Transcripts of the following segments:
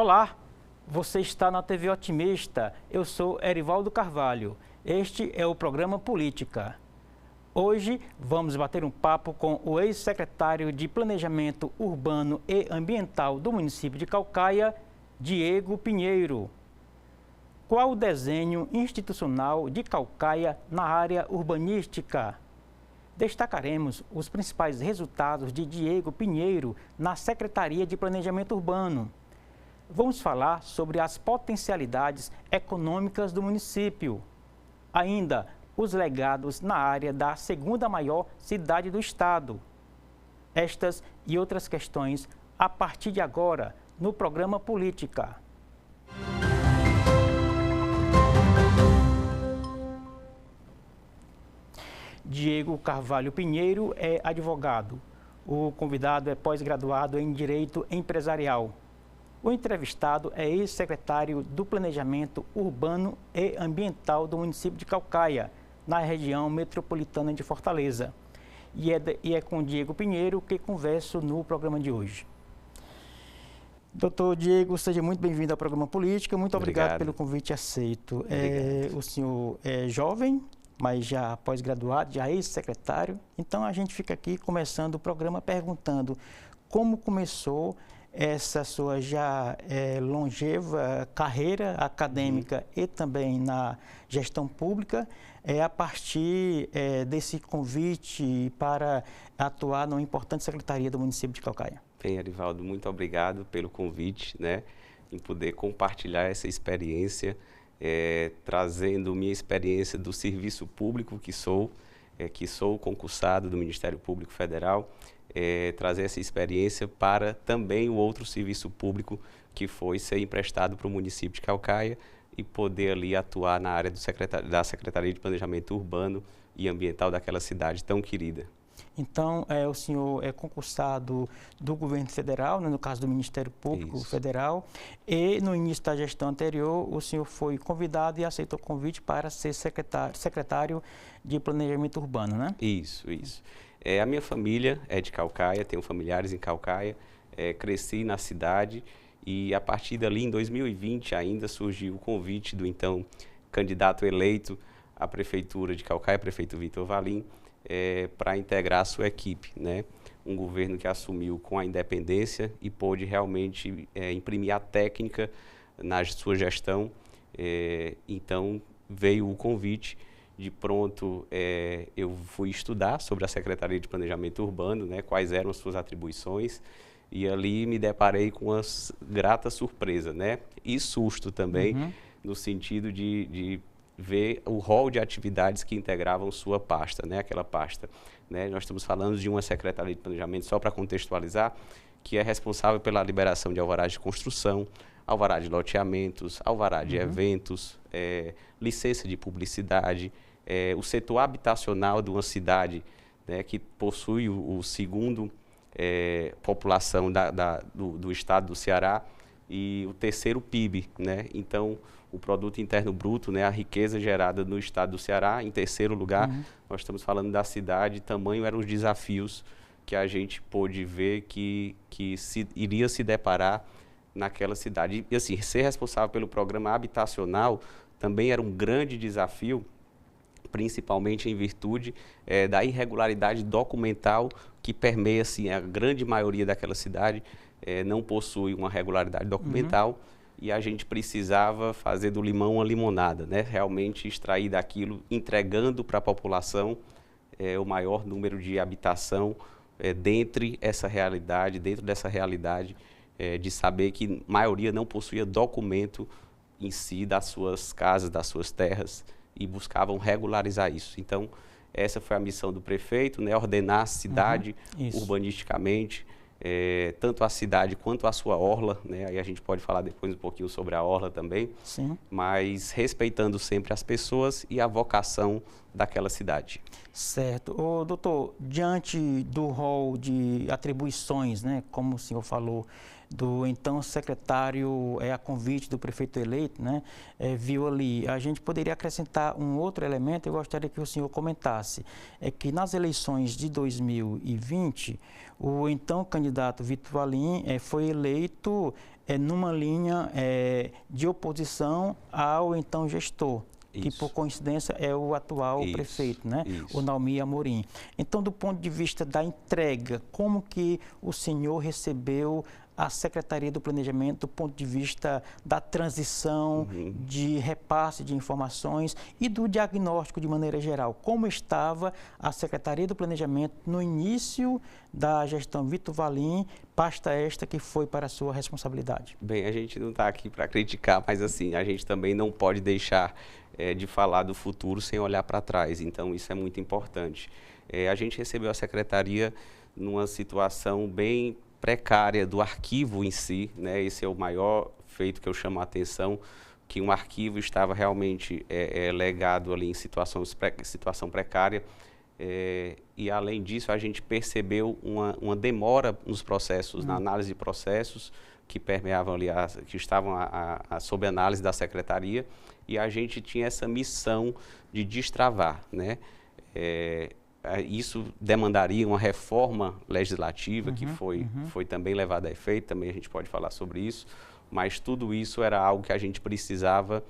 Olá, você está na TV Otimista, eu sou Erivaldo Carvalho, este é o programa Política. Hoje vamos bater um papo com o ex-secretário de Planejamento Urbano e Ambiental do município de Caucaia, Diego Pinheiro. Qual o desenho institucional de Caucaia na área urbanística? Destacaremos os principais resultados de Diego Pinheiro na Secretaria de Planejamento Urbano. Vamos falar sobre as potencialidades econômicas do município. Ainda, os legados na área da segunda maior cidade do estado. Estas e outras questões a partir de agora no programa Política. Diego Carvalho Pinheiro é advogado. O convidado é pós-graduado em Direito Empresarial. O entrevistado é ex-secretário do Planejamento Urbano e Ambiental do município de Caucaia, na região metropolitana de Fortaleza. E é com Diego Pinheiro que converso no programa de hoje. Doutor Diego, seja muito bem-vindo ao programa Política. Muito obrigado pelo convite aceito. O senhor é jovem, mas já pós-graduado, já ex-secretário. Então, a gente fica aqui começando o programa perguntando como começou essa sua já longeva carreira acadêmica e também na gestão pública, a partir desse convite para atuar numa importante secretaria do município de Caucaia. Bem, Erivaldo, muito obrigado pelo convite, em poder compartilhar essa experiência, trazendo minha experiência do serviço público que sou concursado do Ministério Público Federal, trazer essa experiência para também o outro serviço público que foi ser emprestado para o município de Caucaia e poder ali atuar na área da Secretaria de Planejamento Urbano e Ambiental daquela cidade tão querida. Então, o senhor é concursado do governo federal, no caso do Ministério Público Federal, e no início da gestão anterior o senhor foi convidado e aceitou o convite para ser secretário de Planejamento Urbano, né? Isso. A minha família é de Caucaia, tenho familiares em Caucaia, cresci na cidade e a partir dali, em 2020, ainda surgiu o convite do então candidato eleito à Prefeitura de Caucaia, prefeito Vitor Valim, para integrar a sua equipe, Um governo que assumiu com a independência e pôde realmente imprimir a técnica na sua gestão. Então, veio o convite. De pronto, eu fui estudar sobre a Secretaria de Planejamento Urbano, quais eram as suas atribuições, e ali me deparei com uma grata surpresa, e susto também, no sentido de ver o rol de atividades que integravam sua pasta, aquela pasta. Nós estamos falando de uma Secretaria de Planejamento, só para contextualizar, que é responsável pela liberação de alvará de construção, alvará de loteamentos, alvará de eventos, licença de publicidade, o setor habitacional de uma cidade que possui o segundo população do estado do Ceará e o terceiro PIB, Então, o produto interno bruto, a riqueza gerada no estado do Ceará, em terceiro lugar, nós estamos falando da cidade, tamanho eram os desafios que a gente pôde ver que iria se deparar naquela cidade. E assim, ser responsável pelo programa habitacional também era um grande desafio, principalmente em virtude da irregularidade documental que permeia assim, a grande maioria daquela cidade, não possui uma regularidade documental e a gente precisava fazer do limão uma limonada, realmente extrair daquilo, entregando para a população o maior número de habitação dentro dessa realidade, de saber que a maioria não possuía documento em si das suas casas, das suas terras, e buscavam regularizar isso. Então, essa foi a missão do prefeito, ordenar a cidade urbanisticamente, tanto a cidade quanto a sua orla, aí a gente pode falar depois um pouquinho sobre a orla também, mas respeitando sempre as pessoas e a vocação daquela cidade. Certo. Doutor, diante do rol de atribuições, como o senhor falou, do então secretário, a convite do prefeito eleito, viu ali. A gente poderia acrescentar um outro elemento, eu gostaria que o senhor comentasse, é que nas eleições de 2020, o então candidato Vitor Valim foi eleito numa linha de oposição ao então gestor, que Isso. por coincidência é o atual Isso, prefeito, né? isso. O Naumi Amorim. Então, do ponto de vista da entrega, como que o senhor recebeu a Secretaria do Planejamento do ponto de vista da transição, de repasse de informações e do diagnóstico de maneira geral? Como estava a Secretaria do Planejamento no início da gestão Vitor Valim, pasta esta que foi para a sua responsabilidade? Bem, a gente não está aqui para criticar, mas assim, a gente também não pode deixar de falar do futuro sem olhar para trás, então isso é muito importante. A gente recebeu a Secretaria numa situação bem precária do arquivo em si, né? Esse é o maior feito que eu chamo a atenção, que um arquivo estava realmente legado ali em situação precária, e além disso a gente percebeu uma demora nos processos, na análise de processos que permeavam ali, que estavam sob análise da Secretaria, e a gente tinha essa missão de destravar, né? Isso demandaria uma reforma legislativa que foi também levada a efeito, também a gente pode falar sobre isso, mas tudo isso era algo que a gente precisava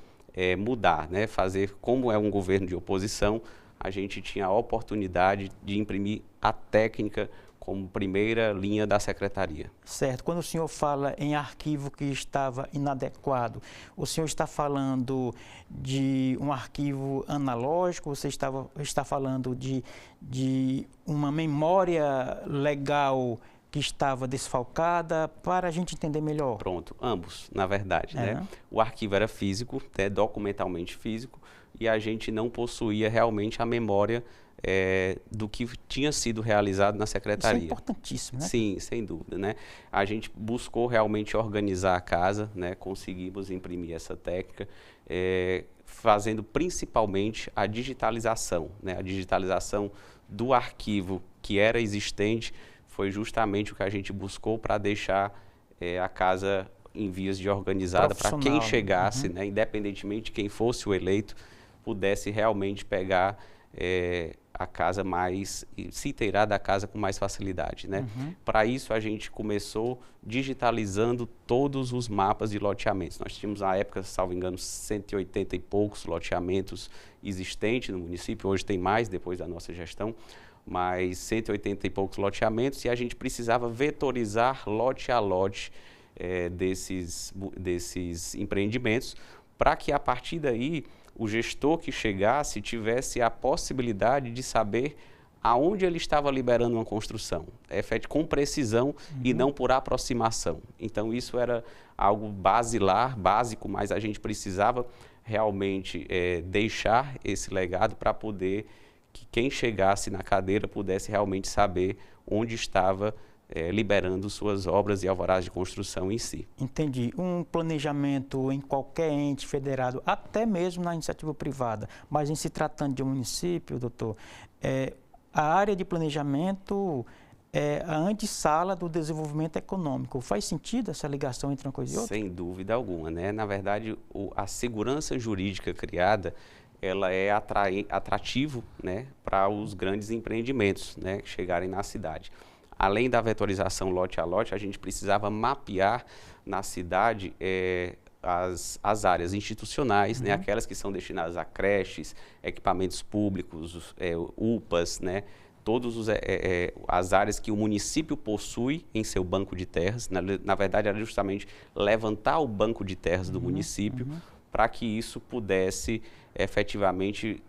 mudar, né? Fazer, como é um governo de oposição, a gente tinha a oportunidade de imprimir a técnica como primeira linha da Secretaria. Certo. Quando o senhor fala em arquivo que estava inadequado, o senhor está falando de um arquivo analógico, você está falando de uma memória legal que estava desfalcada, para a gente entender melhor? Pronto, ambos, na verdade, né? O arquivo era físico, documentalmente físico, e a gente não possuía realmente a memória do que tinha sido realizado na Secretaria. Isso é importantíssimo, né? Sim, sem dúvida, né? A gente buscou realmente organizar a casa, né? Conseguimos imprimir essa técnica, fazendo principalmente a digitalização, né? A digitalização do arquivo que era existente foi justamente o que a gente buscou para deixar a casa em vias de organizada, para quem chegasse, né? Independentemente de quem fosse o eleito, pudesse realmente pegar a casa mais, se inteirar da casa com mais facilidade, né? Para isso a gente começou digitalizando todos os mapas de loteamentos. Nós tínhamos na época, salvo engano, 180 e poucos loteamentos existentes no município, hoje tem mais depois da nossa gestão, mas 180 e poucos loteamentos, e a gente precisava vetorizar lote a lote desses empreendimentos, para que a partir daí o gestor que chegasse tivesse a possibilidade de saber aonde ele estava liberando uma construção, com precisão e não por aproximação. Então isso era algo basilar, básico, mas a gente precisava realmente deixar esse legado para poder que quem chegasse na cadeira pudesse realmente saber onde estava liberando suas obras e alvarás de construção em si. Entendi. Um planejamento em qualquer ente federado, até mesmo na iniciativa privada, mas em se tratando de um município, doutor, a área de planejamento é a antessala do desenvolvimento econômico. Faz sentido essa ligação entre uma coisa e outra? Sem dúvida alguma, né? Na verdade, a segurança jurídica criada, ela é atrativo, né, para os grandes empreendimentos, né, que chegarem na cidade. Além da vetorização lote a lote, a gente precisava mapear na cidade as áreas institucionais, né, aquelas que são destinadas a creches, equipamentos públicos, UPAs, né, todas as áreas que o município possui em seu banco de terras. Na verdade, era justamente levantar o banco de terras do município para que isso pudesse efetivamente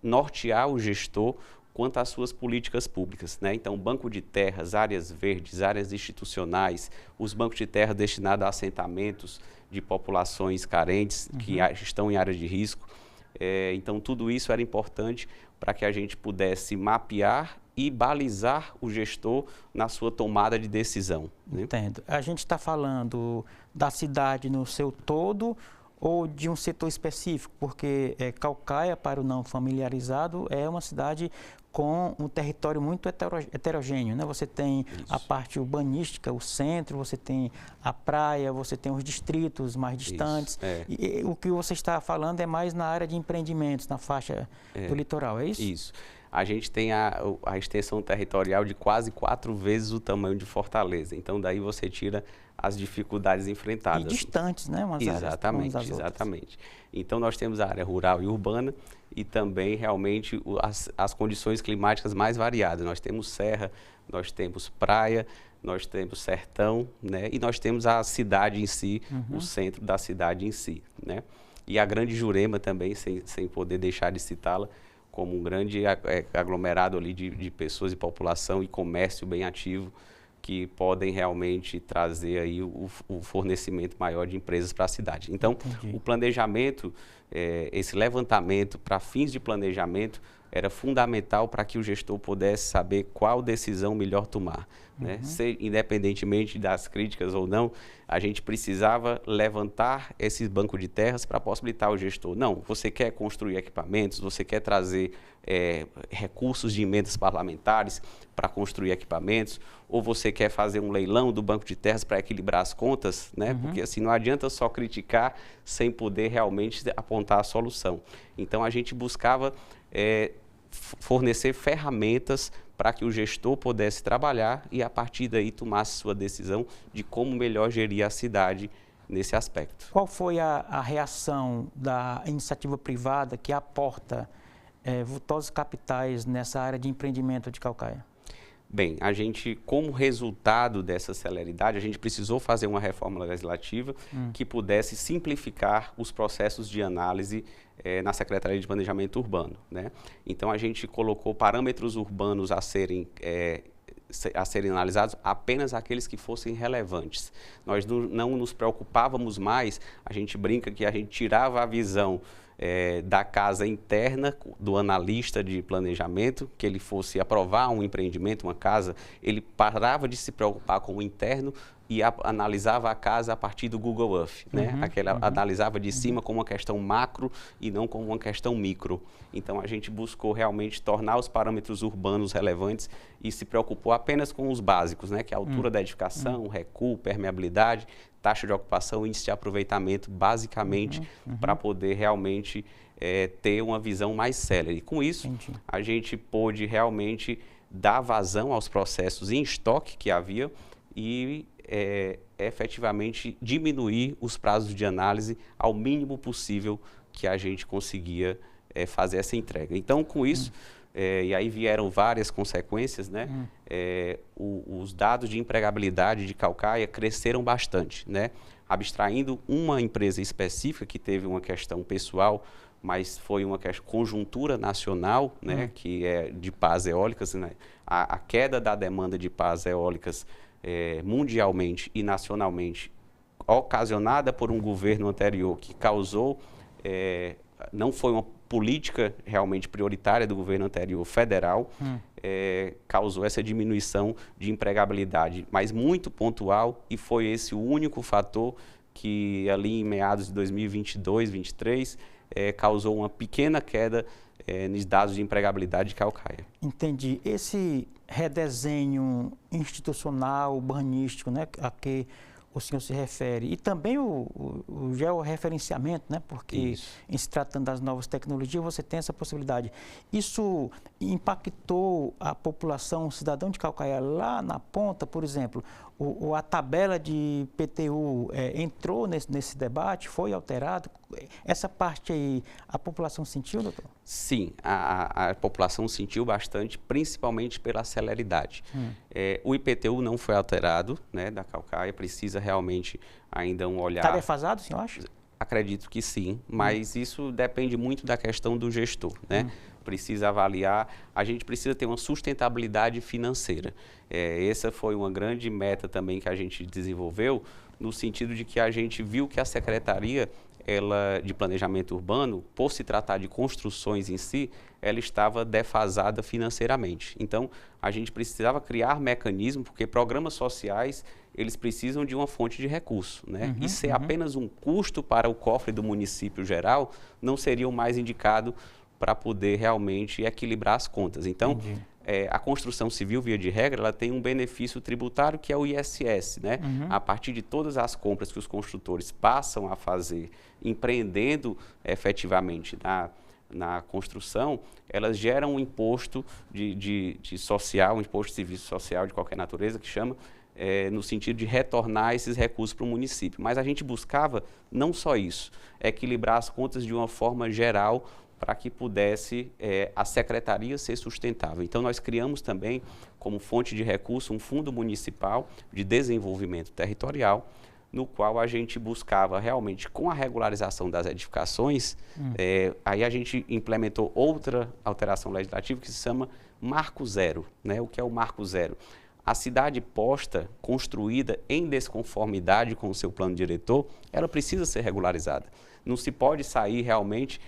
nortear o gestor quanto às suas políticas públicas, né? Então, banco de terras, áreas verdes, áreas institucionais, os bancos de terra destinados a assentamentos de populações carentes que estão em áreas de risco. Então, tudo isso era importante para que a gente pudesse mapear e balizar o gestor na sua tomada de decisão, né? Entendo. A gente está falando da cidade no seu todo ou de um setor específico, porque Caucaia, para o não familiarizado, é uma cidade com um território muito heterogêneo, né? Você tem a parte urbanística, o centro, você tem a praia, você tem os distritos mais distantes. E o que você está falando é mais na área de empreendimentos, na faixa do litoral, é isso? Isso. a gente tem a extensão territorial de quase 4 vezes o tamanho de Fortaleza. Então, daí você tira as dificuldades enfrentadas. E distantes, né? Umas exatamente, áreas exatamente. Então, nós temos a área rural e urbana e também, realmente, as condições climáticas mais variadas. Nós temos serra, nós temos praia, nós temos sertão, né? E nós temos a cidade em si, o centro da cidade em si, né? E a Grande Jurema também, sem poder deixar de citá-la, como um grande aglomerado ali de pessoas e população e comércio bem ativo, que podem realmente trazer aí o fornecimento maior de empresas para a cidade. Então, o planejamento, esse levantamento para fins de planejamento, era fundamental para que o gestor pudesse saber qual decisão melhor tomar. Né? Independentemente das críticas ou não, a gente precisava levantar esses bancos de terras para possibilitar ao gestor. Não, você quer construir equipamentos, você quer trazer recursos de emendas parlamentares para construir equipamentos, ou você quer fazer um leilão do banco de terras para equilibrar as contas, né? Porque assim, não adianta só criticar sem poder realmente apontar a solução. Então, a gente buscava fornecer ferramentas para que o gestor pudesse trabalhar e, a partir daí, tomasse sua decisão de como melhor gerir a cidade nesse aspecto. Qual foi a reação da iniciativa privada que aporta vultosos capitais nessa área de empreendimento de Caucaia? Bem, a gente, como resultado dessa celeridade, a gente precisou fazer uma reforma legislativa que pudesse simplificar os processos de análise na Secretaria de Planejamento Urbano, né? Então, a gente colocou parâmetros urbanos a serem analisados, apenas aqueles que fossem relevantes. Nós não nos preocupávamos mais, a gente brinca que a gente tirava a visão da casa interna do analista de planejamento, que ele fosse aprovar um empreendimento, uma casa, ele parava de se preocupar com o interno e analisava a casa a partir do Google Earth, né? Analisava de cima como uma questão macro e não como uma questão micro. Então, a gente buscou realmente tornar os parâmetros urbanos relevantes e se preocupou apenas com os básicos, né? Que é a altura da edificação, recuo, permeabilidade, taxa de ocupação, índice de aproveitamento, basicamente, para poder realmente ter uma visão mais célere. Com isso, a gente pôde realmente dar vazão aos processos em estoque que havia e efetivamente diminuir os prazos de análise ao mínimo possível que a gente conseguia fazer essa entrega. Então, com isso, e aí vieram várias consequências, né? Os dados de empregabilidade de Caucaia cresceram bastante, né? Abstraindo uma empresa específica que teve uma questão pessoal, mas foi uma conjuntura nacional, né? Que é de pás eólicas, né? A queda da demanda de pás eólicas mundialmente e nacionalmente, ocasionada por um governo anterior que causou, não foi uma política realmente prioritária do governo anterior federal, causou essa diminuição de empregabilidade, mas muito pontual, e foi esse o único fator que ali em meados de 2022, 2023, causou uma pequena queda nos dados de empregabilidade de Caucaia. Entendi. Esse redesenho institucional, urbanístico, né, a que o senhor se refere, e também o georreferenciamento, né, porque em se tratando das novas tecnologias, você tem essa possibilidade. Isso impactou a população, o cidadão de Caucaia lá na ponta, por exemplo, a tabela de PTU entrou nesse debate, foi alterado? Essa parte aí, a população sentiu, doutor? Sim, a população sentiu bastante, principalmente pela celeridade. O IPTU não foi alterado, né, da Caucaia, precisa realmente ainda um olhar... Está defasado, o senhor acha? Acredito que sim, mas isso depende muito da questão do gestor, né? Precisa avaliar, a gente precisa ter uma sustentabilidade financeira. Essa foi uma grande meta também que a gente desenvolveu, no sentido de que a gente viu que a Secretaria de Planejamento Urbano, por se tratar de construções em si, ela estava defasada financeiramente. Então, a gente precisava criar mecanismos, porque programas sociais, eles precisam de uma fonte de recurso, né? E ser apenas um custo para o cofre do município geral, não seria o mais indicado para poder realmente equilibrar as contas. Então, a construção civil, via de regra, ela tem um benefício tributário que é o ISS, né? A partir de todas as compras que os construtores passam a fazer, empreendendo efetivamente na construção, elas geram um imposto de social, um imposto de serviço social de qualquer natureza, que chama, no sentido de retornar esses recursos para o município. Mas a gente buscava não só isso, equilibrar as contas de uma forma geral para que pudesse a secretaria ser sustentável. Então, nós criamos também, como fonte de recurso, um fundo municipal de desenvolvimento territorial, no qual a gente buscava realmente, com a regularização das edificações, aí a gente implementou outra alteração legislativa que se chama Marco Zero, né? O que é o Marco Zero? A cidade posta, construída em desconformidade com o seu plano diretor, ela precisa ser regularizada. Não se pode sair realmente,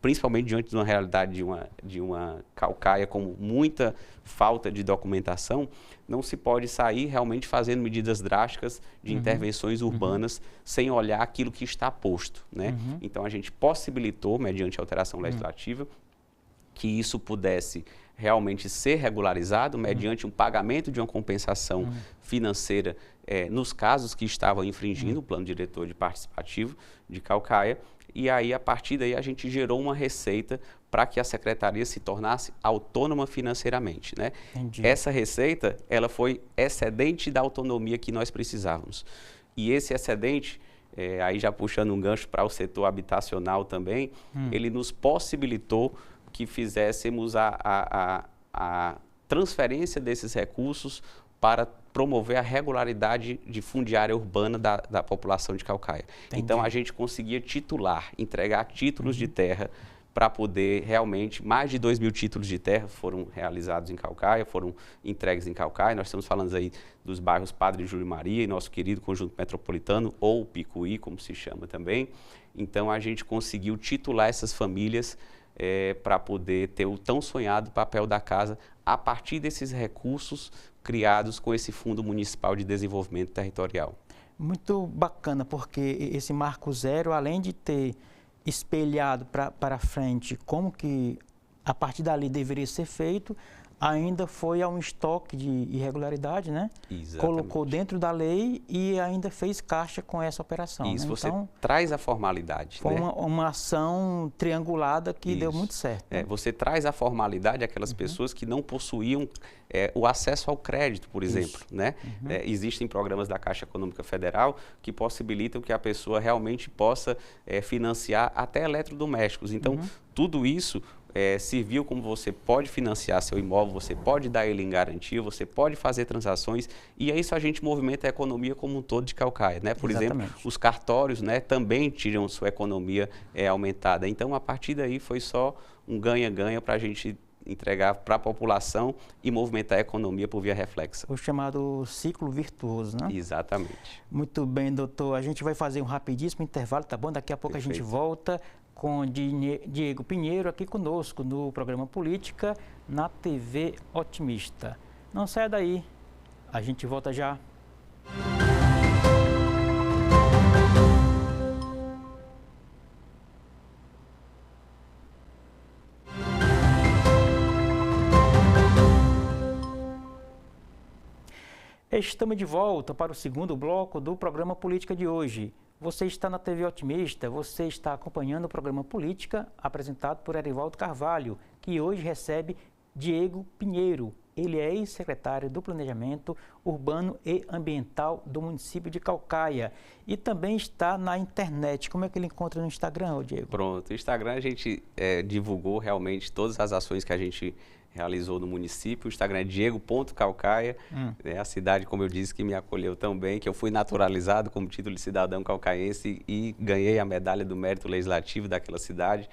principalmente diante de uma realidade de uma Caucaia com muita falta de documentação, não se pode sair realmente fazendo medidas drásticas de intervenções urbanas sem olhar aquilo que está posto, né? Então, a gente possibilitou, mediante alteração legislativa, que isso pudesse realmente ser regularizado mediante um pagamento de uma compensação financeira nos casos que estavam infringindo o plano diretor de participativo de Caucaia, e aí a partir daí a gente gerou uma receita para que a secretaria se tornasse autônoma financeiramente, né? Entendi. Essa receita, ela foi excedente da autonomia que nós precisávamos. E esse excedente, aí já puxando um gancho para o setor habitacional também, ele nos possibilitou que fizéssemos a transferência desses recursos para promover a regularidade de fundiária urbana da população de Caucaia. Entendi. Então, a gente conseguia titular, entregar títulos de terra para poder realmente, mais de 2.000 títulos de terra foram realizados em Caucaia, foram entregues em Caucaia. Nós estamos falando aí dos bairros Padre Júlio Maria e nosso querido Conjunto Metropolitano, ou Picuí, como se chama também. Então, a gente conseguiu titular essas famílias para poder ter o tão sonhado papel da casa a partir desses recursos criados com esse Fundo Municipal de Desenvolvimento Territorial. Muito bacana, porque esse Marco Zero, além de ter espelhado para frente como que a partir dali deveria ser feito, ainda foi a um estoque de irregularidade, né? Exatamente. Colocou dentro da lei e ainda fez caixa com essa operação. Isso, né? você Então, traz a formalidade. foi né? uma ação triangulada que deu muito certo. Né? Você traz a formalidade àquelas pessoas que não possuíam o acesso ao crédito, por exemplo. Né? Existem programas da Caixa Econômica Federal que possibilitam que a pessoa realmente possa financiar até eletrodomésticos. Então, tudo isso serviu como você pode financiar seu imóvel, você pode dar ele em garantia, você pode fazer transações, e é isso a gente movimenta a economia como um todo de Caucaia, né? Por Exatamente. exemplo, os cartórios, né, também tiram sua economia aumentada. Então, a partir daí foi só um ganha-ganha para a gente entregar para a população e movimentar a economia por via reflexa. O chamado ciclo virtuoso, né? Exatamente. Muito bem, doutor. A gente vai fazer um rapidíssimo intervalo, tá bom? Daqui a pouco Perfeito. a gente volta com Diego Pinheiro aqui conosco no programa Política na TV Otimista. Não saia daí, a gente volta já. Estamos de volta para o segundo bloco do programa Política de hoje. Você está na TV Otimista, você está acompanhando o programa Política apresentado por Erivaldo Carvalho, que hoje recebe Diego Pinheiro. Ele é ex-secretário do Planejamento Urbano e Ambiental do município de Caucaia e também está na internet. Como é que ele encontra no Instagram, Diego? Pronto, o Instagram a gente divulgou realmente todas as ações que a gente realizou no município. O Instagram é diego.caucaia, né, a cidade, como eu disse, que me acolheu tão bem, que eu fui naturalizado como título de cidadão caucaense e ganhei a medalha do mérito legislativo daquela cidade.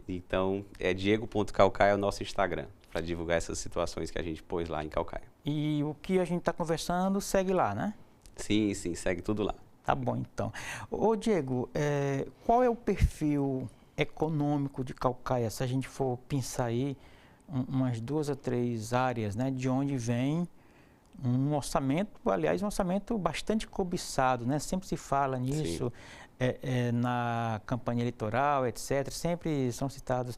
Então, é diego.caucaia o nosso Instagram, para divulgar essas situações que a gente pôs lá em Caucaia. E o que a gente está conversando segue lá, né? Sim, sim, segue tudo lá. Tá bom, então. Ô, Diego, qual é o perfil econômico de Caucaia, se a gente for pensar aí, umas 2 a 3 áreas, né, de onde vem um orçamento, aliás, um orçamento bastante cobiçado, né? Sempre se fala nisso. na campanha eleitoral, etc., sempre são citados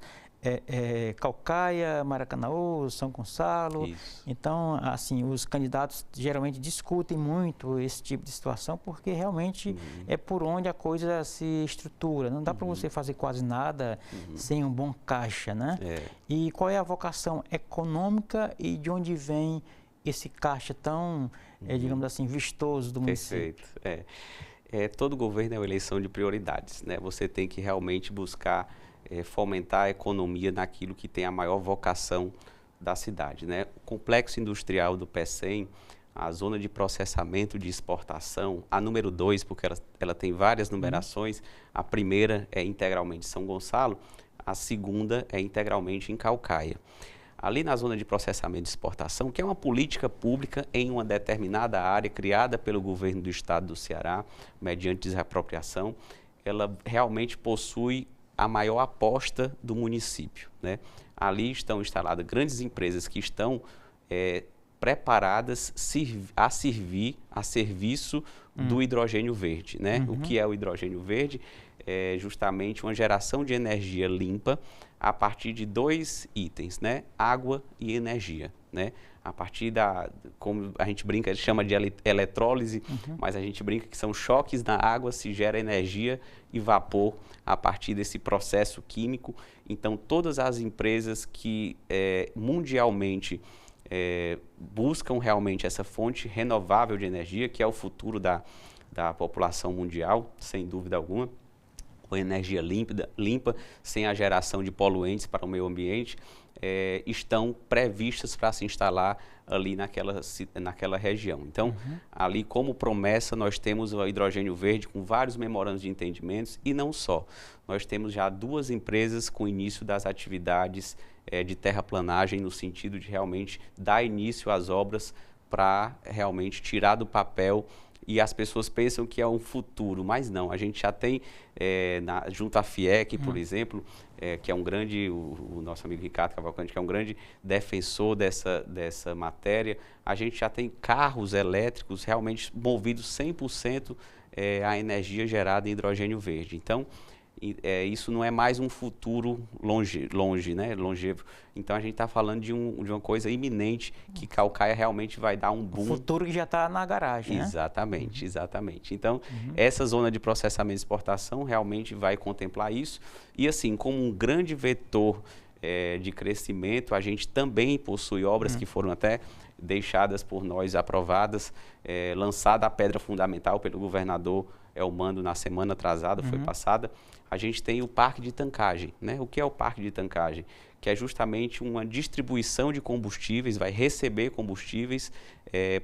Caucaia, Maracanaú, São Gonçalo. Isso. Então, assim, os candidatos geralmente discutem muito esse tipo de situação porque realmente é por onde a coisa se estrutura. Não dá para você fazer quase nada sem um bom caixa, né? E qual é a vocação econômica e de onde vem esse caixa tão, digamos assim, vistoso do município? Perfeito. Todo governo é uma eleição de prioridades, né? Você tem que realmente buscar fomentar a economia naquilo que tem a maior vocação da cidade, né? O complexo industrial do Pecém, a zona de processamento de exportação, a número 2, porque ela tem várias numerações, a primeira é integralmente São Gonçalo, a segunda é integralmente em Caucaia. Ali na zona de processamento de exportação, que é uma política pública em uma determinada área criada pelo governo do estado do Ceará, mediante desapropriação, ela realmente possui a maior aposta do município, né? Ali estão instaladas grandes empresas que estão preparadas a serviço do hidrogênio verde, né? O que é o hidrogênio verde? É justamente uma geração de energia limpa a partir de 2 itens, né? Água e energia, né? A partir como a gente brinca, chama de eletrólise, mas a gente brinca que são choques na água, se gera energia e vapor a partir desse processo químico. Então, todas as empresas que mundialmente buscam realmente essa fonte renovável de energia, que é o futuro da população mundial, sem dúvida alguma, com energia limpa, sem a geração de poluentes para o meio ambiente, estão previstas para se instalar ali naquela região. Então, ali como promessa, nós temos o hidrogênio verde com vários memorandos de entendimentos e não só. Nós temos já 2 empresas com início das atividades de terraplanagem, no sentido de realmente dar início às obras para realmente tirar do papel. E as pessoas pensam que é um futuro, mas não. A gente já tem, junto à FIEC, por exemplo, que é um grande, o nosso amigo Ricardo Cavalcante, que é um grande defensor dessa matéria, a gente já tem carros elétricos realmente movidos 100% a energia gerada em hidrogênio verde. Então, isso não é mais um futuro longe, né? Longevo. Então, a gente está falando de uma coisa iminente, que Caucaia realmente vai dar um boom. O futuro que já está na garagem, né? Exatamente, exatamente. Então, essa zona de processamento e exportação realmente vai contemplar isso. E, assim, como um grande vetor de crescimento, a gente também possui obras que foram até deixadas por nós, aprovadas, lançada a pedra fundamental pelo governador Elmando na semana atrasada, foi passada. A gente tem o parque de tancagem, né? O que é o parque de tancagem? Que é justamente uma distribuição de combustíveis, vai receber combustíveis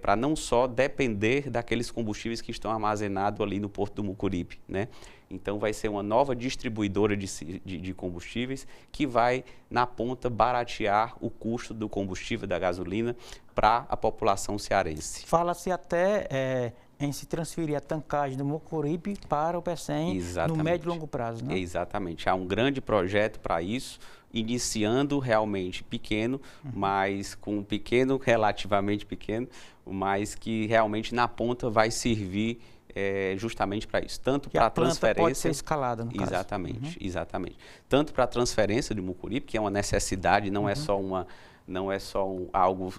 para não só depender daqueles combustíveis que estão armazenados ali no Porto do Mucuripe, né? Então, vai ser uma nova distribuidora de combustíveis que vai, na ponta, baratear o custo do combustível, da gasolina, para a população cearense. Fala-se até em se transferir a tancagem do Mucuripe para o Pecém no médio e longo prazo, né? Exatamente. Há um grande projeto para isso, iniciando realmente pequeno, mas com relativamente pequeno, mas que realmente na ponta vai servir justamente para isso, tanto para a transferência, pode ser escalada, no caso. Exatamente. Tanto para a transferência de Mucuripe, que é uma necessidade, não é só algo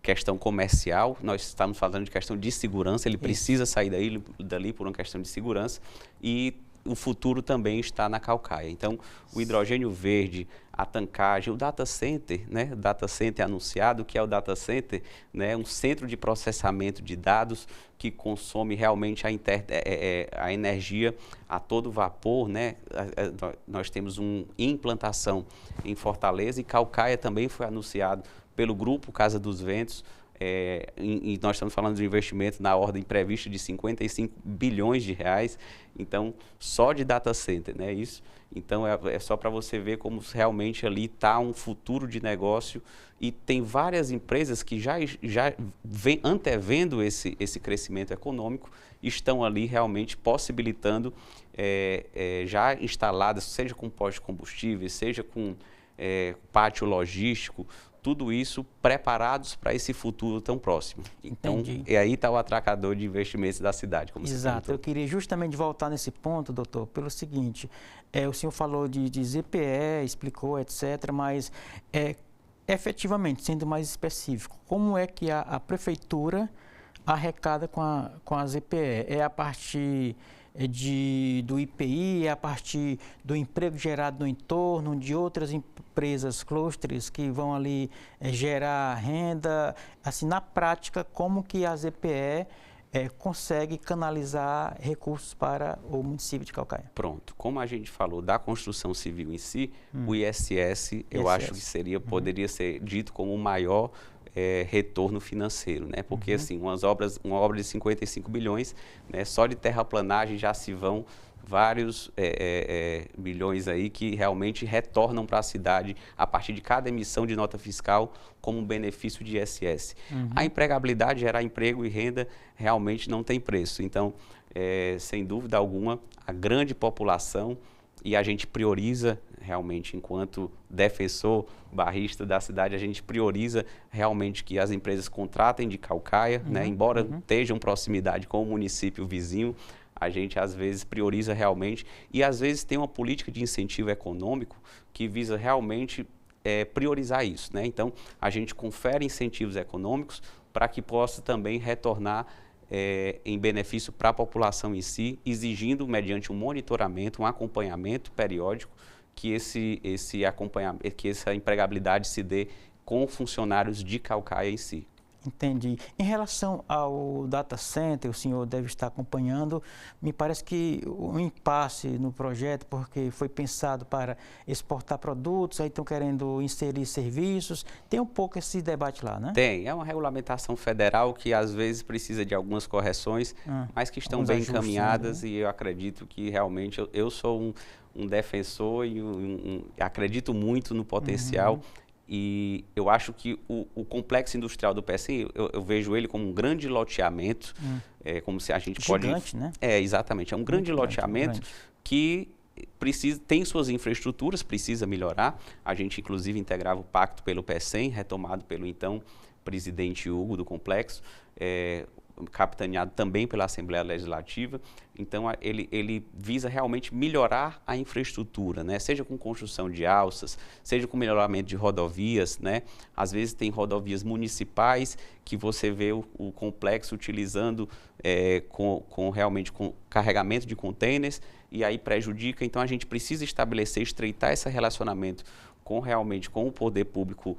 questão comercial, nós estamos falando de questão de segurança, ele precisa sair dali por uma questão de segurança, e o futuro também está na Caucaia. Então, o hidrogênio verde, a tancagem, o data center, né? O data center anunciado, que é o data center, né? Um centro de processamento de dados que consome realmente a energia a todo vapor, né? Nós temos uma implantação em Fortaleza, e Caucaia também foi anunciado pelo grupo Casa dos Ventos, e nós estamos falando de investimento na ordem prevista de 55 bilhões de reais, então, só de data center, né? Isso. Então, é só para você ver como realmente ali está um futuro de negócio, e tem várias empresas que já vem antevendo esse crescimento econômico, estão ali realmente possibilitando, já instaladas, seja com postos de combustíveis, seja com pátio logístico, tudo isso preparados para esse futuro tão próximo. Então, Entendi. e aí está o atracador de investimentos da cidade, como você Exato. perguntou. Eu queria justamente voltar nesse ponto, doutor, pelo seguinte, o senhor falou de ZPE, explicou, etc., mas efetivamente, sendo mais específico, como é que a prefeitura arrecada com a ZPE? É a partir do IPI, é a partir do emprego gerado no entorno, de outras empresas, clustres que vão ali gerar renda? Assim, na prática, como que a ZPE consegue canalizar recursos para o município de Caucaia? Pronto. Como a gente falou da construção civil em si, o ISS, eu acho que poderia ser dito como o maior retorno financeiro, né? Porque assim, uma obra de 55 bilhões, né, só de terraplanagem já se vão vários bilhões aí que realmente retornam para a cidade a partir de cada emissão de nota fiscal como um benefício de ISS. A empregabilidade, gerar emprego e renda, realmente não tem preço. Então, sem dúvida alguma, a grande população, e a gente prioriza realmente, enquanto defensor barrista da cidade, a gente prioriza realmente que as empresas contratem de Caucaia, né? Embora estejam proximidade com o município vizinho, a gente às vezes prioriza realmente e às vezes tem uma política de incentivo econômico que visa realmente priorizar isso, né? Então, a gente confere incentivos econômicos para que possa também retornar em benefício para a população em si, exigindo, mediante um monitoramento, um acompanhamento periódico, que essa empregabilidade se dê com funcionários de Caucaia em si. Entendi. Em relação ao data center, o senhor deve estar acompanhando, me parece que um impasse no projeto, porque foi pensado para exportar produtos, aí estão querendo inserir serviços, tem um pouco esse debate lá, né? Tem, é uma regulamentação federal que às vezes precisa de algumas correções, mas que estão bem encaminhadas, né? E eu acredito que realmente, eu sou um defensor e acredito muito no potencial. E eu acho que o complexo industrial do PSM, eu vejo ele como um grande loteamento, como se a gente gigante, né? Exatamente, é um grande loteamento que tem suas infraestruturas, precisa melhorar. A gente, inclusive, integrava o pacto pelo PSM, retomado pelo então presidente Hugo do complexo, capitaneado também pela Assembleia Legislativa. Então, ele visa realmente melhorar a infraestrutura, né? Seja com construção de alças, seja com melhoramento de rodovias, né? Às vezes tem rodovias municipais que você vê o complexo utilizando realmente com carregamento de contêineres e aí prejudica. Então, a gente precisa estabelecer, estreitar esse relacionamento realmente com o poder público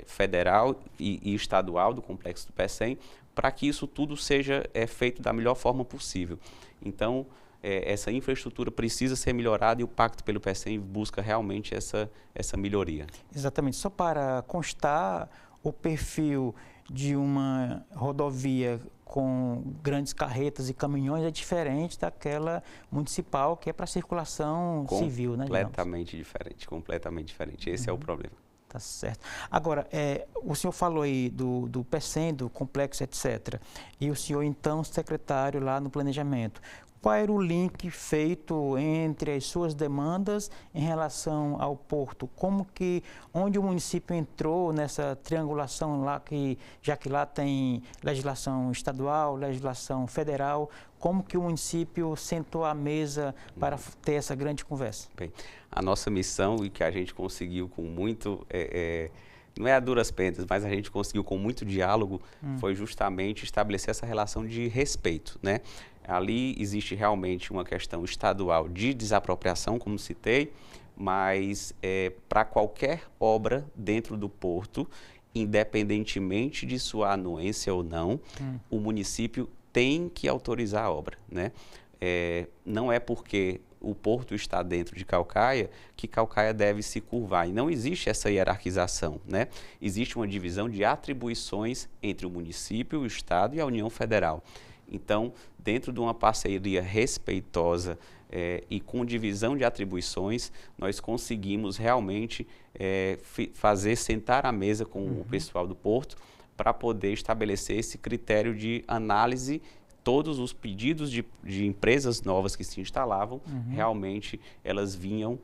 federal e estadual do complexo do PSM, para que isso tudo seja feito da melhor forma possível. Então, essa infraestrutura precisa ser melhorada e o Pacto pelo PSM busca realmente essa melhoria. Exatamente. Só para constar, o perfil de uma rodovia com grandes carretas e caminhões é diferente daquela municipal, que é para circulação civil, né? Completamente diferente, completamente diferente. Esse é o problema. Tá certo. Agora, o senhor falou aí do PSM, do complexo, etc. E o senhor, então, secretário lá no planejamento. Qual era o link feito entre as suas demandas em relação ao porto? Onde o município entrou nessa triangulação lá, já que lá tem legislação estadual, legislação federal, como que o município sentou à mesa para ter essa grande conversa? Bem, a nossa missão, e que a gente conseguiu com muito, não é a duras penas, mas a gente conseguiu com muito diálogo, foi justamente estabelecer essa relação de respeito, né? Ali existe realmente uma questão estadual de desapropriação, como citei, mas para qualquer obra dentro do porto, independentemente de sua anuência ou não, o município tem que autorizar a obra, né? Não é porque o porto está dentro de Caucaia que Caucaia deve se curvar. E não existe essa hierarquização, né? Existe uma divisão de atribuições entre o município, o Estado e a União Federal. Então, dentro de uma parceria respeitosa e com divisão de atribuições, nós conseguimos realmente sentar à mesa com o pessoal do porto para poder estabelecer esse critério de análise todos os pedidos de empresas novas que se instalavam, realmente elas vinham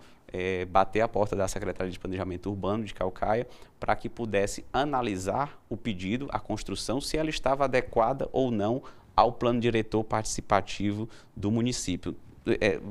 bater a porta da Secretaria de Planejamento Urbano de Caucaia para que pudesse analisar o pedido, a construção, se ela estava adequada ou não ao plano diretor participativo do município.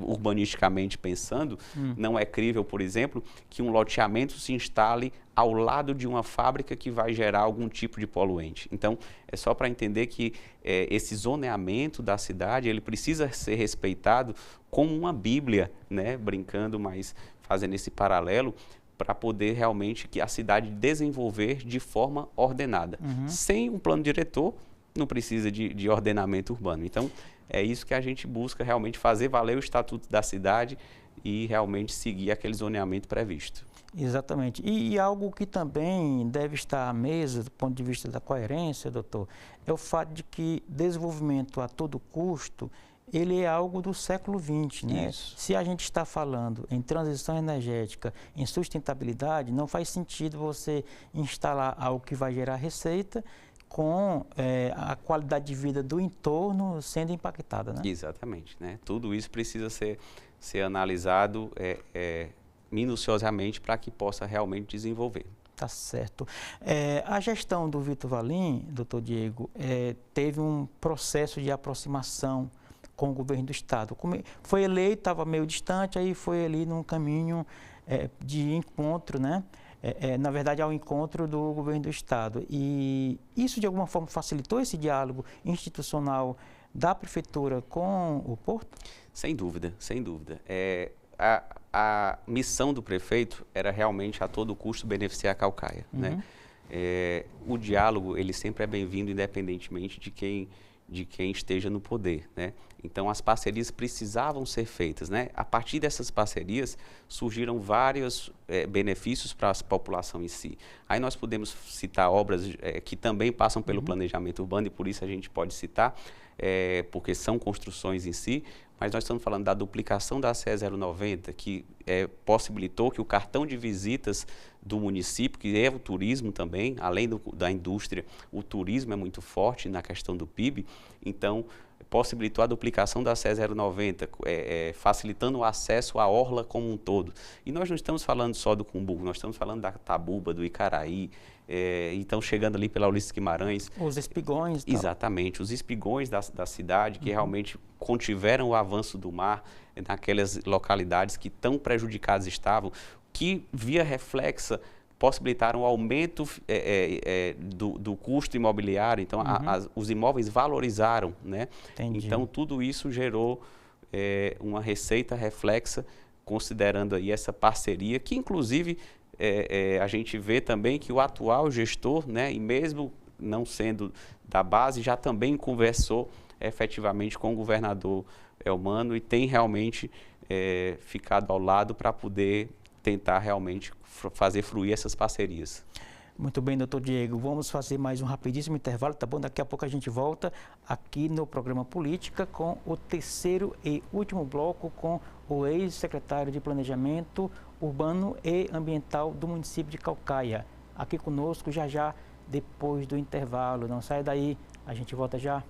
Urbanisticamente pensando, não é crível, por exemplo, que um loteamento se instale ao lado de uma fábrica que vai gerar algum tipo de poluente. Então, é só para entender que esse zoneamento da cidade, ele precisa ser respeitado como uma bíblia, né? Brincando, mas fazendo esse paralelo, para poder realmente que a cidade desenvolver de forma ordenada. Sem um plano diretor, não precisa de ordenamento urbano. Então, é isso que a gente busca realmente fazer valer o Estatuto da Cidade e realmente seguir aquele zoneamento previsto. Exatamente. E algo que também deve estar à mesa, do ponto de vista da coerência, doutor, é o fato de que desenvolvimento a todo custo, ele é algo do século XX, né? Isso. Se a gente está falando em transição energética, em sustentabilidade, não faz sentido você instalar algo que vai gerar receita com a qualidade de vida do entorno sendo impactada, né? Exatamente, né? Tudo isso precisa ser analisado minuciosamente para que possa realmente desenvolver. Tá certo. A gestão do Vitor Valim, doutor Diego, teve um processo de aproximação com o governo do Estado. Foi eleito, estava meio distante, aí foi ali num caminho de encontro, né? Na verdade, ao encontro do governo do Estado. E isso, de alguma forma, facilitou esse diálogo institucional da Prefeitura com o Porto? Sem dúvida, sem dúvida. A missão do prefeito era realmente a todo custo beneficiar a Caucaia, né? O diálogo, ele sempre é bem-vindo, independentemente de quem esteja no poder, né? Então, as parcerias precisavam ser feitas, né? A partir dessas parcerias, surgiram vários benefícios para a população em si. Aí nós podemos citar obras que também passam pelo planejamento urbano, e por isso a gente pode citar, porque são construções em si, mas nós estamos falando da duplicação da CE 090, que possibilitou que o cartão de visitas do município, que é o turismo também, além da indústria, o turismo é muito forte na questão do PIB, então possibilitou a duplicação da CE 090, facilitando o acesso à orla como um todo. E nós não estamos falando só do Cumbu, nós estamos falando da Tabuba, do Icaraí, então chegando ali pela Ulisses Guimarães. Os espigões. Exatamente, os espigões da cidade que realmente contiveram o avanço do mar naquelas localidades que tão prejudicadas estavam, que via reflexa possibilitaram o aumento do custo imobiliário, então os imóveis valorizaram, né? Entendi. Então tudo isso gerou uma receita reflexa, considerando aí essa parceria, que inclusive a gente vê também que o atual gestor, né, e mesmo não sendo da base, já também conversou efetivamente com o governador Elmano e tem realmente ficado ao lado para poder tentar realmente fazer fluir essas parcerias. Muito bem, doutor Diego. Vamos fazer mais um rapidíssimo intervalo, tá bom? Daqui a pouco a gente volta aqui no programa Política com o terceiro e último bloco com o ex-secretário de Planejamento Urbano e Ambiental do município de Caucaia. Aqui conosco já depois do intervalo. Não saia daí, a gente volta já.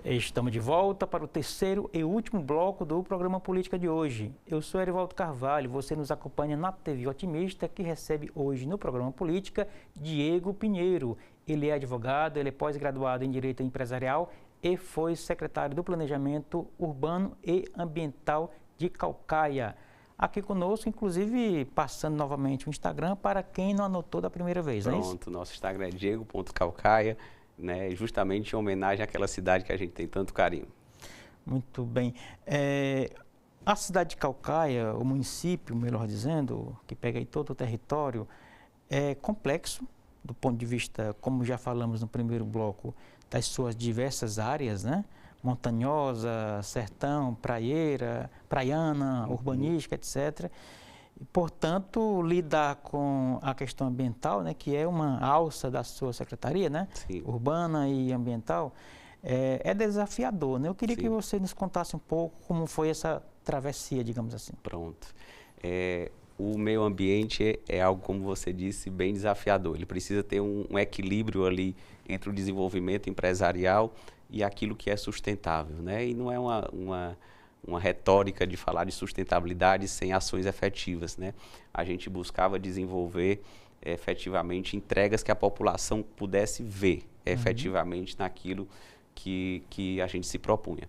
Estamos de volta para o terceiro e último bloco do programa Política de hoje. Eu sou Erivaldo Carvalho, você nos acompanha na TV Otimista, que recebe hoje no programa Política Diego Pinheiro. Ele é advogado, ele é pós-graduado em Direito Empresarial e foi secretário do Planejamento Urbano e Ambiental de Caucaia. Aqui conosco, inclusive, passando novamente o Instagram para quem não anotou da primeira vez, não é isso? Pronto, nosso Instagram é diego.caucaia. Né, justamente em homenagem àquela cidade que a gente tem tanto carinho. Muito bem. A cidade de Caucaia, o município, melhor dizendo, que pega aí todo o território, é complexo do ponto de vista, como já falamos no primeiro bloco, das suas diversas áreas, né? Montanhosa, sertão, praieira, praiana, urbanística, etc. E, portanto, lidar com a questão ambiental, né, que é uma alça da sua secretaria, né, Sim. urbana e ambiental, é desafiador, né? Eu queria Sim. que você nos contasse um pouco como foi essa travessia, digamos assim. Pronto. O meio ambiente é algo, como você disse, bem desafiador. Ele precisa ter um equilíbrio ali entre o desenvolvimento empresarial e aquilo que é sustentável, né? E não é uma retórica de falar de sustentabilidade sem ações efetivas, né? A gente buscava desenvolver efetivamente entregas que a população pudesse ver efetivamente naquilo que a gente se propunha.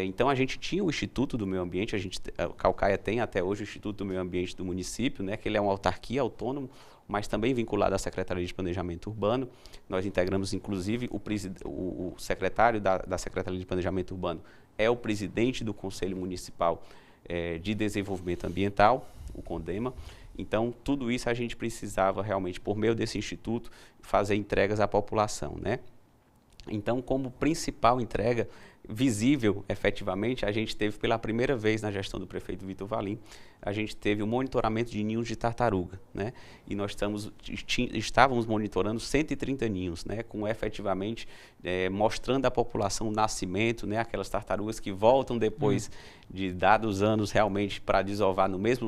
Então, a gente tinha o Instituto do Meio Ambiente, a Caucaia tem até hoje o Instituto do Meio Ambiente do município, né, que ele é uma autarquia autônomo, mas também vinculado à Secretaria de Planejamento Urbano. Nós integramos, inclusive, o secretário da Secretaria de Planejamento Urbano é o presidente do Conselho Municipal de Desenvolvimento Ambiental, o CONDEMA. Então, tudo isso a gente precisava realmente, por meio desse instituto, fazer entregas à população, né? Então, como principal entrega visível, efetivamente, a gente teve pela primeira vez na gestão do prefeito Vitor Valim, a gente teve o monitoramento de ninhos de tartaruga, né? E nós estávamos monitorando 130 ninhos, né? Com efetivamente mostrando à população o nascimento, né? Aquelas tartarugas que voltam depois de dados anos realmente para desovar no mesmo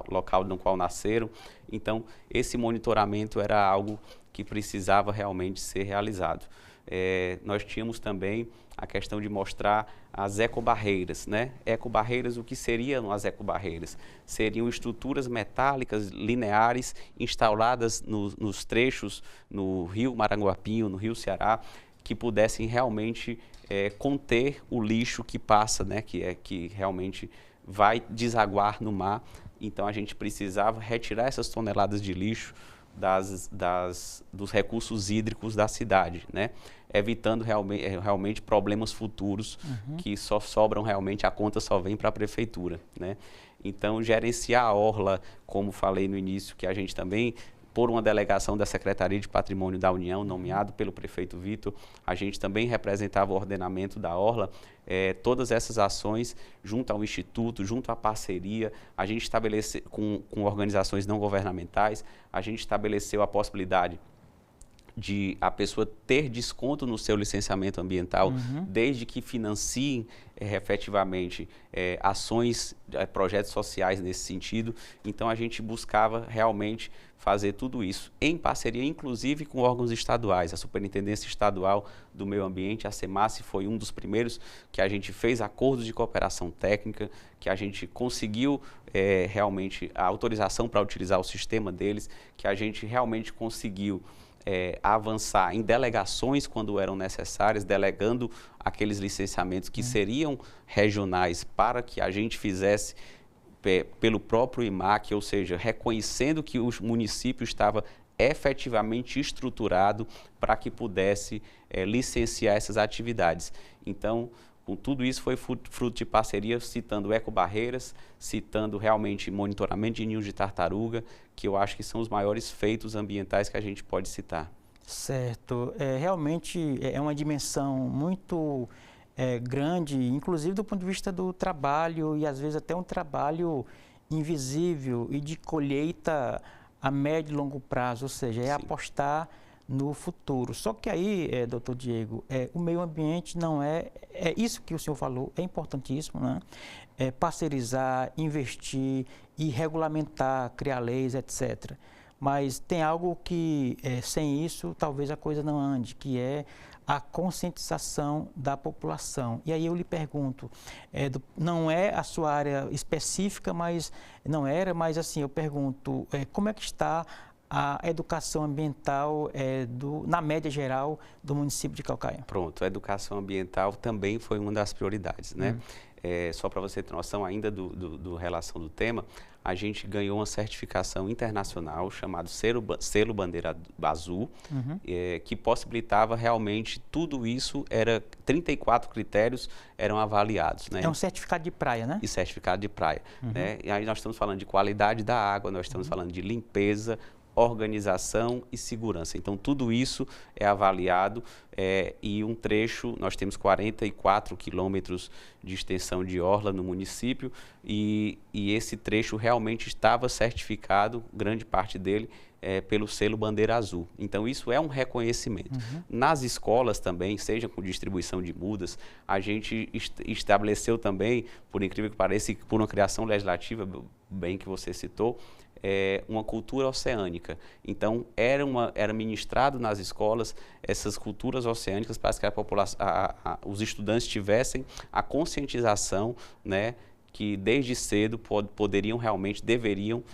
local no qual nasceram. Então, esse monitoramento era algo que precisava realmente ser realizado. Nós tínhamos também a questão de mostrar as ecobarreiras, né? Ecobarreiras, o que seriam as ecobarreiras? Seriam estruturas metálicas lineares instaladas nos trechos no rio Maranguapinho, no rio Ceará, que pudessem realmente conter o lixo que passa, né? Que realmente vai desaguar no mar. Então, a gente precisava retirar essas toneladas de lixo dos recursos hídricos da cidade, né? Evitando realmente problemas futuros que só sobram realmente, a conta só vem para a prefeitura, né? Então, gerenciar a orla, como falei no início, que a gente também, por uma delegação da Secretaria de Patrimônio da União, nomeado pelo prefeito Vitor, a gente também representava o ordenamento da orla. Todas essas ações, junto ao Instituto, junto à parceria, a gente estabeleceu com organizações não governamentais, a gente estabeleceu a possibilidade de a pessoa ter desconto no seu licenciamento ambiental, desde que financiem efetivamente ações, projetos sociais nesse sentido. Então, a gente buscava realmente fazer tudo isso em parceria, inclusive com órgãos estaduais. A Superintendência Estadual do Meio Ambiente, a SEMASSE, foi um dos primeiros que a gente fez acordos de cooperação técnica, que a gente conseguiu realmente a autorização para utilizar o sistema deles, que a gente realmente conseguiu avançar em delegações quando eram necessárias, delegando aqueles licenciamentos que seriam regionais para que a gente fizesse pelo próprio IMAC, ou seja, reconhecendo que o município estava efetivamente estruturado para que pudesse licenciar essas atividades. Então, com tudo isso foi fruto de parceria, citando ecobarreiras, citando realmente monitoramento de ninhos de tartaruga, que eu acho que são os maiores feitos ambientais que a gente pode citar. Certo. Realmente é uma dimensão muito grande, inclusive do ponto de vista do trabalho, e às vezes até um trabalho invisível e de colheita a médio e longo prazo, ou seja, apostar no futuro. Só que aí, doutor Diego, o meio ambiente não é isso que o senhor falou, é importantíssimo, né? Parceirizar, investir e regulamentar, criar leis, etc. Mas tem algo que, sem isso, talvez a coisa não ande, que é a conscientização da população. E aí eu lhe pergunto, não é a sua área específica, mas não era, mas assim, eu pergunto, como é que está a educação ambiental na média geral do município de Caucaia? Pronto, a educação ambiental também foi uma das prioridades, né? Só para você ter noção ainda do relação do tema, a gente ganhou uma certificação internacional chamada Selo Bandeira Azul, que possibilitava realmente tudo isso, 34 critérios eram avaliados, né? É um certificado de praia, né? E certificado de praia, né? E aí nós estamos falando de qualidade da água, nós estamos falando de limpeza, organização e segurança. Então, tudo isso é avaliado e um trecho, nós temos 44 quilômetros de extensão de orla no município e esse trecho realmente estava certificado, grande parte dele, pelo selo Bandeira Azul. Então, isso é um reconhecimento. Nas escolas também, seja com distribuição de mudas, a gente estabeleceu também, por incrível que pareça, por uma criação legislativa, bem que você citou, uma cultura oceânica. Então, era ministrado nas escolas essas culturas oceânicas para que a população, os estudantes tivessem a conscientização, né, que desde cedo deveriam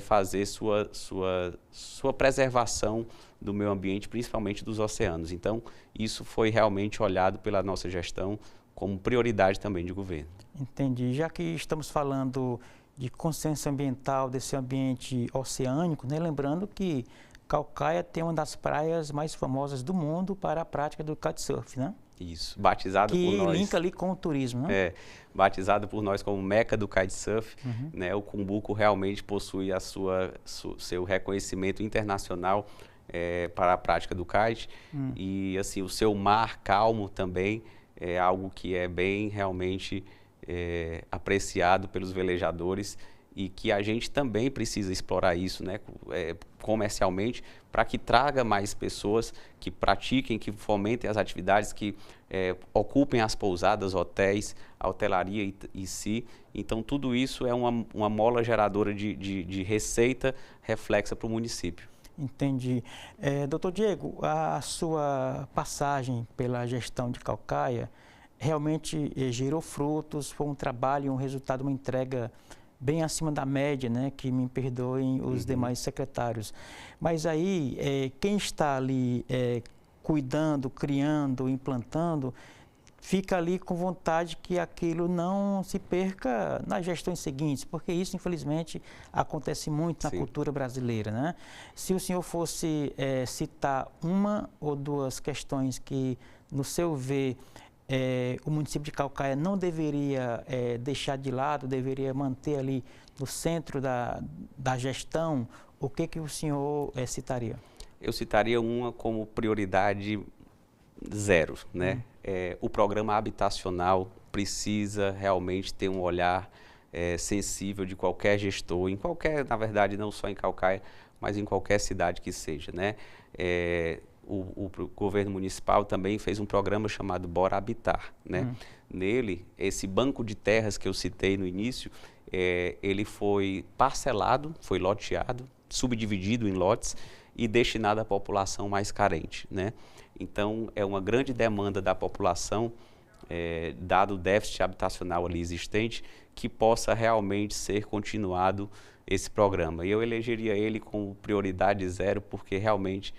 fazer sua preservação do meio ambiente, principalmente dos oceanos. Então, isso foi realmente olhado pela nossa gestão como prioridade também de governo. Entendi. Já que estamos falando de consciência ambiental, desse ambiente oceânico, né? Lembrando que Caucaia tem uma das praias mais famosas do mundo para a prática do kitesurf, né? Isso, batizado por nós. Que linka ali com o turismo, né? Batizado por nós como Meca do kitesurf, né? O Cumbuco realmente possui seu reconhecimento internacional para a prática do kite e assim o seu mar calmo também é algo que é bem realmente apreciado pelos velejadores e que a gente também precisa explorar isso, né, comercialmente, para que traga mais pessoas que pratiquem, que fomentem as atividades, que ocupem as pousadas, hotéis, a hotelaria em si. Então, tudo isso é uma mola geradora de receita reflexa para o município. Entendi. Doutor Diego, a sua passagem pela gestão de Caucaia realmente gerou frutos, foi um trabalho, um resultado, uma entrega bem acima da média, né? Que me perdoem os demais secretários. Mas aí, quem está ali cuidando, criando, implantando, fica ali com vontade que aquilo não se perca nas gestões seguintes, porque isso, infelizmente, acontece muito na cultura brasileira, né? Se o senhor fosse citar uma ou duas questões que, no seu ver, o município de Caucaia não deveria deixar de lado, deveria manter ali no centro da gestão, o que o senhor citaria? Eu citaria uma como prioridade 0, né? O programa habitacional precisa realmente ter um olhar sensível de qualquer gestor, em qualquer, na verdade, não só em Caucaia, mas em qualquer cidade que seja, né? O governo municipal também fez um programa chamado Bora Habitar, né? Nele, esse banco de terras que eu citei no início, ele foi parcelado, foi loteado, subdividido em lotes e destinado à população mais carente, né? Então, é uma grande demanda da população, dado o déficit habitacional ali existente, que possa realmente ser continuado esse programa. E eu elegeria ele como prioridade 0, porque realmente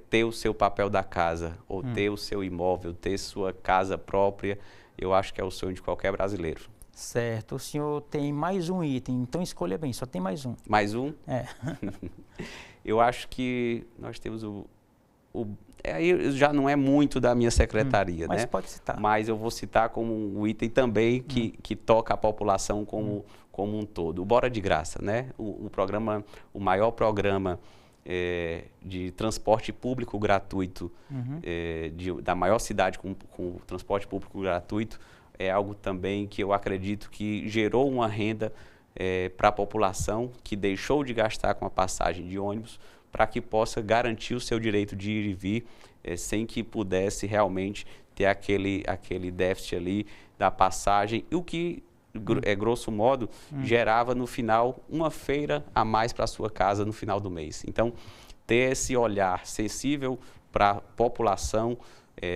ter o seu papel da casa, ou ter o seu imóvel, ter sua casa própria, eu acho que é o sonho de qualquer brasileiro. Certo. O senhor tem mais um item, então escolha bem, só tem mais um. Mais um? Eu acho que nós temos aí já não é muito da minha secretaria, mas né? Pode citar. Mas eu vou citar como um item também que toca a população como um todo. O Bora de Graça, né? O maior programa de transporte público gratuito da maior cidade com transporte público gratuito é algo também que eu acredito que gerou uma renda para a população que deixou de gastar com a passagem de ônibus para que possa garantir o seu direito de ir e vir sem que pudesse realmente ter aquele déficit ali da passagem, e o que, grosso modo, gerava no final uma feira a mais para a sua casa no final do mês. Então, ter esse olhar sensível para a população,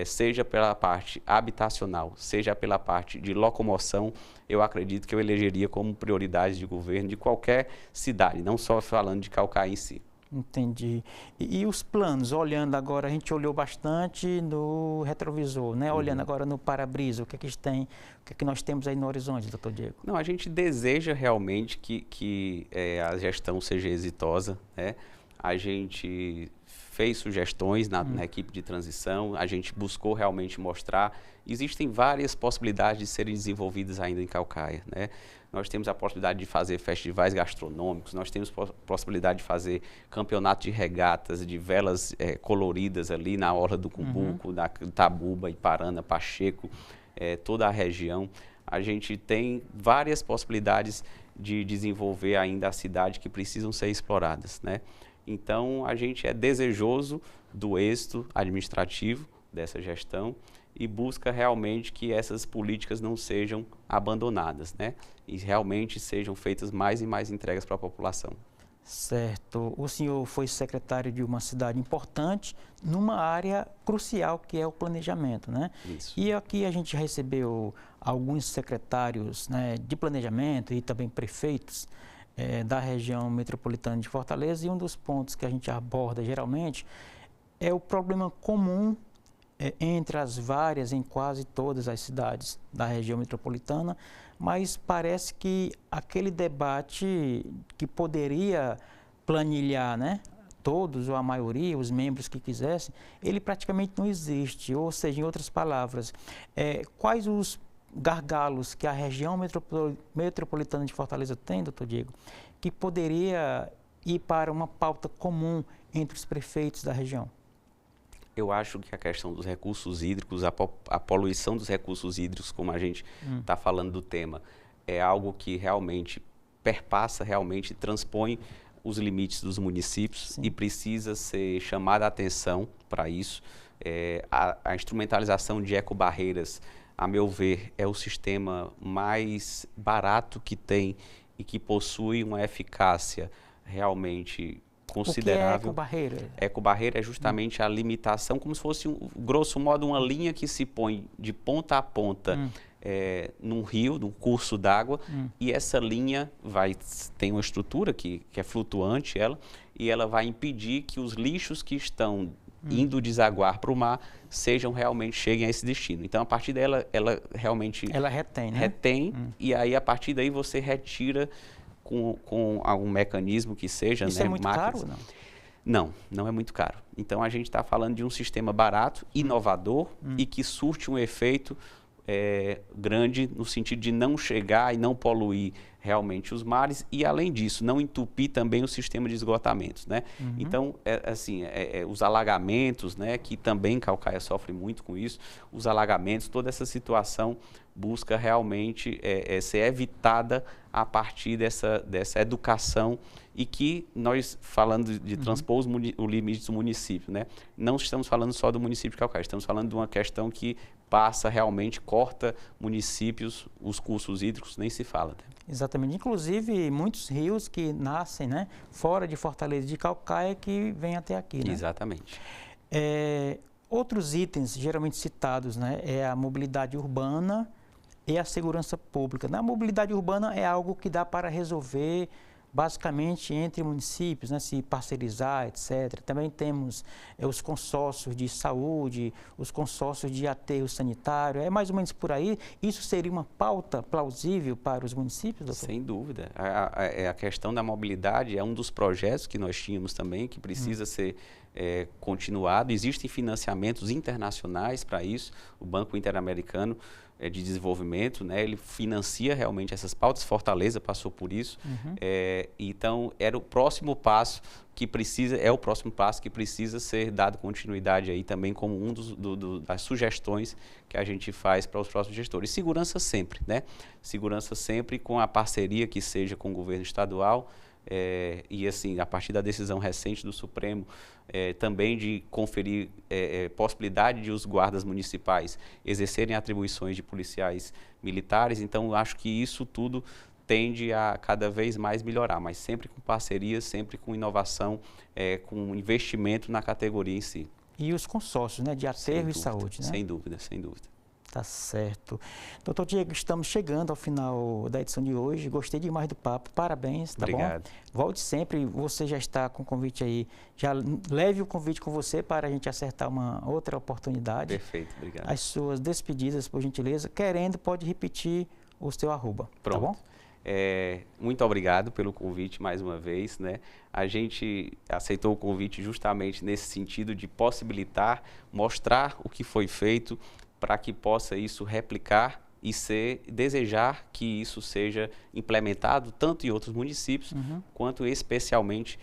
seja pela parte habitacional, seja pela parte de locomoção, eu acredito que eu elegeria como prioridade de governo de qualquer cidade, não só falando de Caucaia em si. Entendi. E os planos, olhando agora, a gente olhou bastante no retrovisor, né? Olhando agora no para-brisa, o que é que nós temos aí no horizonte, doutor Diego? Não, a gente deseja realmente que a gestão seja exitosa, né? A gente fez sugestões na equipe de transição, a gente buscou realmente mostrar. Existem várias possibilidades de serem desenvolvidas ainda em Caucaia, né? nós temos a possibilidade de fazer festivais gastronômicos, nós temos possibilidade de fazer campeonato de regatas, de velas coloridas ali na Orla do Cumbuco, na Itabuba, Iparana, Pacheco, toda a região. A gente tem várias possibilidades de desenvolver ainda a cidade que precisam ser exploradas, né? Então, a gente é desejoso do êxito administrativo dessa gestão e busca realmente que essas políticas não sejam abandonadas, né? E realmente sejam feitas mais e mais entregas para a população. Certo. O senhor foi secretário de uma cidade importante numa área crucial que é o planejamento, né? Isso. E aqui a gente recebeu alguns secretários, né, de planejamento e também prefeitos da região metropolitana de Fortaleza, e um dos pontos que a gente aborda geralmente é o problema comum entre as várias, em quase todas as cidades da região metropolitana, mas parece que aquele debate que poderia planilhar, né, todos ou a maioria, os membros que quisessem, ele praticamente não existe. Ou seja, em outras palavras, quais os gargalos que a região metropolitana de Fortaleza tem, doutor Diego, que poderia ir para uma pauta comum entre os prefeitos da região? Eu acho que a questão dos recursos hídricos, a poluição dos recursos hídricos, como a gente está falando do tema, é algo que realmente perpassa, realmente transpõe os limites dos municípios. Sim. E precisa ser chamada a atenção para isso. A instrumentalização de ecobarreiras, a meu ver, é o sistema mais barato que tem e que possui uma eficácia realmente considerável. O que é ecobarreira? Ecobarreira é justamente a limitação, como se fosse, grosso modo, uma linha que se põe de ponta a ponta num rio, num curso d'água, e essa linha tem uma estrutura que é flutuante, e ela vai impedir que os lixos que estão indo desaguar para o mar cheguem a esse destino. Então, a partir dela, ela realmente... Ela retém, né? Retém, e aí, a partir daí, você retira com algum mecanismo que seja... Isso, né, é muito caro ou não? Não, não é muito caro. Então, a gente está falando de um sistema barato, inovador e que surte um efeito grande no sentido de não chegar e não poluir realmente os mares e, além disso, não entupir também o sistema de esgotamentos, né? Então, os alagamentos, né, que também Caucaia sofre muito com isso, os alagamentos, toda essa situação busca realmente ser evitada a partir dessa educação e que nós, falando de transpor o limite do município, né, não estamos falando só do município de Caucaia, estamos falando de uma questão que passa realmente, corta municípios, os cursos hídricos, nem se fala. Né? Exatamente. Inclusive, muitos rios que nascem, né, fora de Fortaleza de Caucaia que vêm até aqui. Né? Exatamente. Outros itens geralmente citados, né, é a mobilidade urbana e a segurança pública. Na mobilidade urbana é algo que dá para resolver basicamente entre municípios, né, se parcerizar, etc. Também temos os consórcios de saúde, os consórcios de aterro sanitário, é mais ou menos por aí. Isso seria uma pauta plausível para os municípios, doutor? Sem dúvida. A questão da mobilidade é um dos projetos que nós tínhamos também, que precisa ser continuado. Existem financiamentos internacionais para isso. O Banco Interamericano de Desenvolvimento, né, ele financia realmente essas pautas. Fortaleza passou por isso. Então, era o próximo passo que precisa ser dado continuidade aí também como das sugestões que a gente faz para os próximos gestores. Segurança sempre, né? Segurança sempre com a parceria que seja com o governo estadual, e assim, a partir da decisão recente do Supremo, também de conferir possibilidade de os guardas municipais exercerem atribuições de policiais militares. Então, acho que isso tudo tende a cada vez mais melhorar, mas sempre com parceria, sempre com inovação, com investimento na categoria em si. E os consórcios, né, de aterro e saúde, né? Sem dúvida, sem dúvida. Tá certo. Doutor Diego, estamos chegando ao final da edição de hoje. Gostei demais do papo. Parabéns, tá Obrigado. bom? Volte sempre. Você já está com o convite aí. Já leve o convite com você para a gente acertar uma outra oportunidade. Perfeito, obrigado. As suas despedidas, por gentileza. Querendo, /pode repetir o seu @. Pronto. Tá bom? Muito obrigado pelo convite mais uma vez, né? A gente aceitou o convite justamente nesse sentido de possibilitar, mostrar o que foi feito para que possa isso replicar e desejar que isso seja implementado tanto em outros municípios, quanto especialmente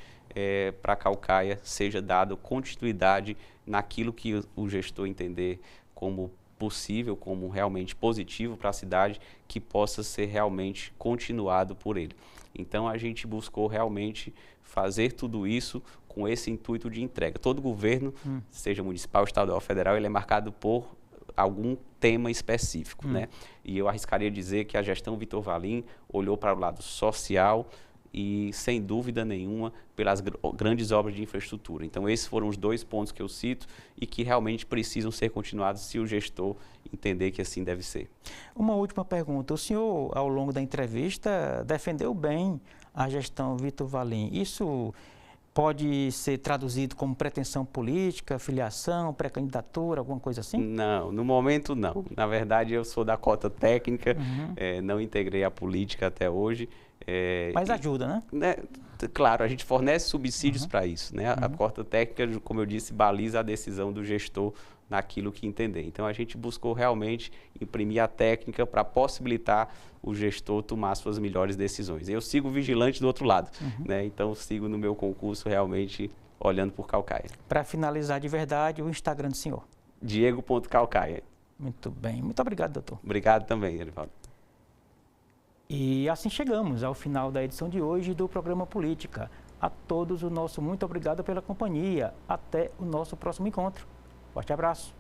para Caucaia seja dado continuidade naquilo que o gestor entender como possível, como realmente positivo para a cidade, que possa ser realmente continuado por ele. Então a gente buscou realmente fazer tudo isso com esse intuito de entrega. Todo governo, seja municipal, estadual ou federal, ele é marcado por algum tema específico, né? E eu arriscaria dizer que a gestão Vitor Valim olhou para o lado social e, sem dúvida nenhuma, pelas grandes obras de infraestrutura. Então, esses foram os 2 pontos que eu cito e que realmente precisam ser continuados se o gestor entender que assim deve ser. Uma última pergunta. O senhor, ao longo da entrevista, defendeu bem a gestão Vitor Valim. Isso pode ser traduzido como pretensão política, filiação, pré-candidatura, alguma coisa assim? Não, no momento não. Na verdade, eu sou da cota técnica, não integrei a política até hoje. Mas ajuda, né? Claro, a gente fornece subsídios para isso, né? A cota técnica, como eu disse, baliza a decisão do gestor naquilo que entender. Então, a gente buscou realmente imprimir a técnica para possibilitar o gestor tomar suas melhores decisões. Eu sigo vigilante do outro lado, né? Então, sigo no meu concurso realmente olhando por Caucaia. Para finalizar de verdade, o Instagram do senhor? Diego.Caucaia. Muito bem. Muito obrigado, doutor. Obrigado também, Erivaldo. E assim chegamos ao final da edição de hoje do programa Política. A todos o nosso muito obrigado pela companhia. Até o nosso próximo encontro. Forte abraço.